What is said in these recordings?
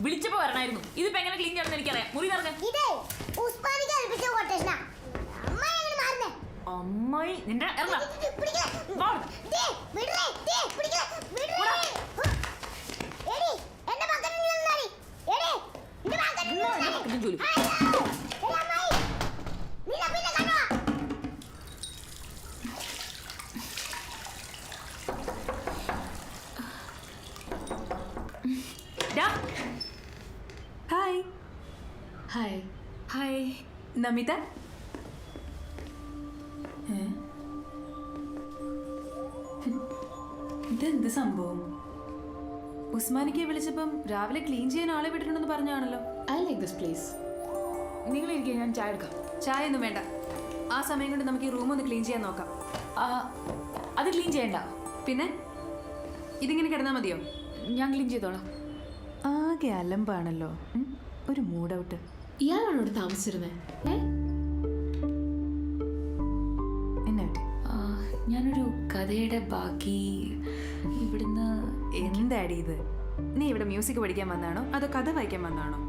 വിളിച്ചപ്പോ വരണായിരുന്നു. ഇതിപ്പോ എങ്ങനെ ക്ലീൻ ചെയ്യണമെന്ന് എനിക്കറിയാം. മുറി അമ്മായി നിന്റെ ഹായ് ഹായ് ഹായ് നമിത. ഇതെന്ത് സംഭവം? ഉസ്മാനിക്കെ വിളിച്ചപ്പം രാവിലെ ക്ലീൻ ചെയ്യാൻ ആളെ വിട്ടിട്ടുണ്ടെന്ന് പറഞ്ഞാണല്ലോ. I like this place. നിങ്ങൾ ഇരിക്കുക, ഞാൻ ചായ എടുക്കാം. ചായ ഒന്നും വേണ്ട. ആ സമയം കൊണ്ട് നമുക്ക് ഈ റൂം ഒന്ന് ക്ലീൻ ചെയ്യാൻ നോക്കാം. അത് ക്ലീൻ ചെയ്യണ്ട. പിന്നെ ഇതിങ്ങനെ കിടന്നാൽ മതിയോ? ഞാൻ ക്ലീൻ ചെയ്തോളാം. ആകെ അലമ്പാണല്ലോ. ഒരു മൂഡ് ഔട്ട്. ഇയാളാണ് ഇവിടെ താമസിച്ചിരുന്നത്? എന്നെ ഞാനൊരു കഥയുടെ ബാക്കി ഇവിടുന്ന്. എന്താടി ഇത്? നീ ഇവിടെ മ്യൂസിക് പഠിക്കാൻ വന്നാണോ അതോ കഥ വായിക്കാൻ വന്നാണോ?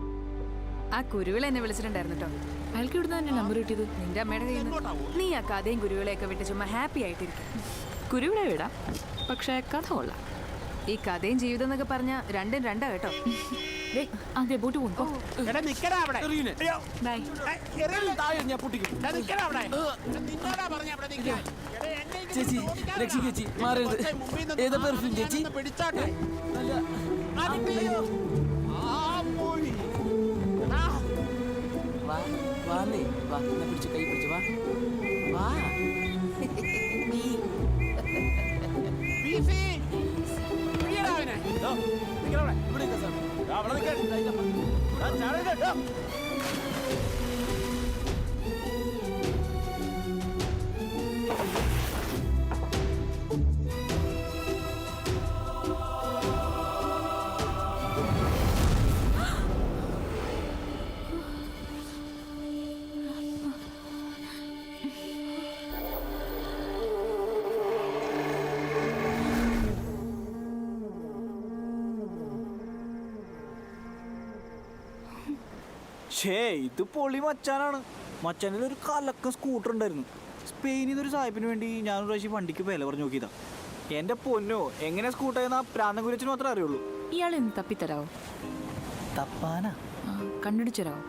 ആ കുരുവിള എന്നെ വിളിച്ചിട്ടുണ്ടായിരുന്നു കേട്ടോ. അയാൾക്ക് ഇവിടുന്ന് തന്നെ നമ്പർ കിട്ടിയത്? നിന്റെ അമ്മയുടെ കയ്യിൽ നിന്ന്. നീ ആ കഥയും കുരുവിളയൊക്കെ വിട്ട് ചുമ്മാ ഹാപ്പി ആയിട്ടിരിക്കും. കുരുവിള വിടാം, പക്ഷേ കഥ കൊള്ളാം. ഈ കഥയും ജീവിതം എന്നൊക്കെ പറഞ്ഞ രണ്ടും രണ്ടാ കേട്ടോ. അതെ ബോട്ട് പോകും. ചേച്ചി രക്ഷി ചേച്ചി, മാറരുത്. ഏതാ പെർഫ്യൂം ചേച്ചി? വാന്നേ വാ, പിടിച്ച് കൈ പിടിച്ച് വാ വാ. ഇത് പൊളി മച്ചാനാണ്. മച്ചാനിൽ ഒരു കലക്കം സ്കൂട്ടർ ഉണ്ടായിരുന്നു. സ്പെയിനിൽ നിന്നൊരു സാഹിബിന് വേണ്ടി ഞാനൊരു പ്രാവശ്യം വണ്ടിക്ക് വില പറഞ്ഞു നോക്കിയതാ. എന്റെ പൊന്നോ, എങ്ങനെ സ്കൂട്ടായെന്ന് ആ പ്രാന്തം കുരിച്ചിന് മാത്രമേ അറിയുള്ളൂ. ഇയാളെന്ന് തപ്പിത്തരാവോ? തപ്പാനാ? കണ്ടുപിടിച്ചരാവോ?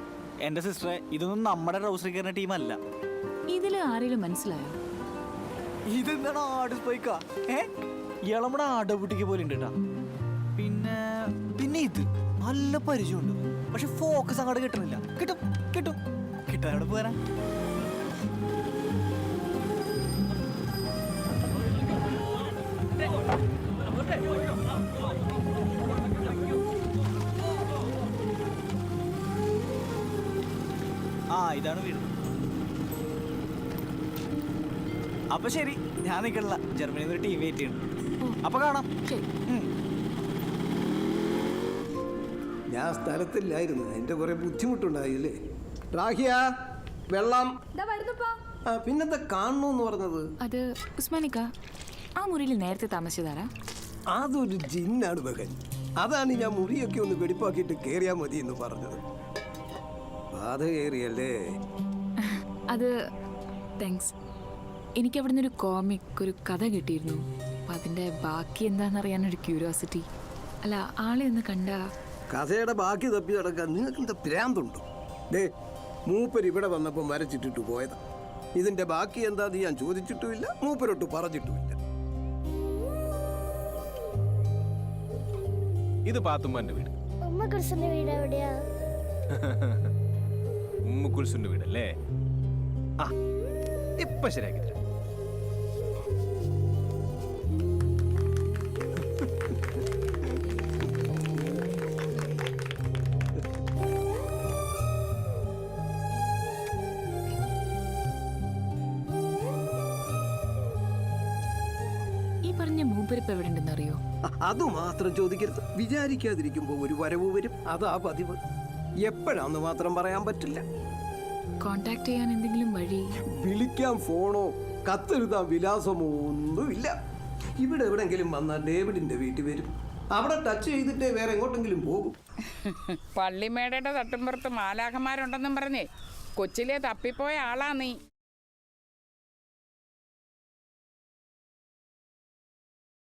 എന്റെ സിസ്റ്ററെ, ഇതൊന്നും നമ്മുടെ റൗസറി കയറുന്ന ടീമല്ല. ഇതില് ആരെങ്കിലും മനസ്സിലായോ? ഇതെന്താണ് ആട് സ്പൈക്കാ? ഇയാൾ നമ്മുടെ ആടകുട്ടിക്ക് പോലെ ഉണ്ട് കേട്ടാ. പിന്നെ ഇത് നല്ല പരിചയമുണ്ട്, പക്ഷെ ഫോക്കസ് അങ്ങോട്ട് കിട്ടുന്നില്ല. കിട്ടും കിട്ടും കിട്ടാനോട് പോരാ. ഇതാണ് വീട്. അപ്പൊ ശരി, ഞാൻ നിൽക്കണില്ല. ജർമ്മനിയിൽ നിന്ന് ഒരു ടീം വെയിറ്റ് ചെയ്യണം. അപ്പൊ കാണാം. ഞാൻ സ്ഥലത്തില്ലായിരുന്നു, അതിന്റെ കുറെ ബുദ്ധിമുട്ടുണ്ടായില്ലേ. റാഹിയ, വെള്ളം. പിന്നെന്താ കാണണോന്ന് പറഞ്ഞത്? അത് ഉസ്മാനിക്ക, ആ മുറിയിൽ നേരത്തെ താമസിച്ചതാരാ? അതൊരു ജിന്നാണ് മകൻ. അതാണ് ഞാൻ മുറിയൊക്കെ ഒന്ന് വെടിപ്പാക്കിയിട്ട് കേറിയാ മതി എന്ന് പറഞ്ഞത്. ബാധ കേറിയല്ലേ? അത് താങ്ക്സ്. എനിക്ക് അവിടുന്ന് ഒരു കോമിക്, ഒരു കഥ കിട്ടിയിരുന്നു. അപ്പം അതിൻ്റെ ബാക്കി എന്താണെന്നറിയാനൊരു ക്യൂരിയോസിറ്റി. അല്ല, ആളെ ഒന്ന് കണ്ട. കഥയുടെ ബാക്കി തപ്പി നടക്കാൻ നിങ്ങൾക്ക് എന്താ പ്രാന്തുണ്ടോ? മൂപ്പർ ഇവിടെ വന്നപ്പോൾ മരച്ചിട്ടിട്ട് പോയതാ. ഇതിന്റെ ബാക്കി എന്താന്ന് ഞാൻ ചോദിച്ചിട്ടുമില്ല, മൂപ്പരോട്ട് പറഞ്ഞിട്ടുമില്ല. ഇത് പാത്തുമ്മാന്റെ വീട്. ഉമ്മക്കുൽസുന്റെ വീട് എവിടെയാ? ഉമ്മുക്കുൽസുന്റെ വീടല്ലേ? ആ, ഇപ്പൊ ശരിയാക്കി തരാം. പറഞ്ഞ മൂപ്പരിപ്പ് എവിടെ ഉണ്ടെന്ന് അറിയോ? അത് മാത്രം ചോദിക്കരുത്. വിചാരിക്കാതിരിക്കുമ്പോ ഒരു വരവ് വരും, അതാ പതിവ്. എപ്പോഴാന്ന് മാത്രം പറയാൻ പറ്റില്ല. കോണ്ടാക്ട് ചെയ്യാൻ എന്തെങ്കിലും വഴി? വിളിക്കാൻ ഫോണോ കത്തെഴുതാൻ വിലാസമോ ഒന്നുമില്ല. ഇവിടെ എവിടെങ്കിലും വന്നാൽ ഡേവിഡിന്റെ വീട്ടിൽ വരും. അവിടെ ടച്ച് ചെയ്തിട്ടേ വേറെ എങ്ങോട്ടെങ്കിലും പോകും. പള്ളിമേടയുടെ തട്ടുമ്പുറത്ത് മാലാഖമാരുണ്ടെന്നും പറഞ്ഞേ കൊച്ചിലെ തപ്പിപ്പോയ ആളാ നീ.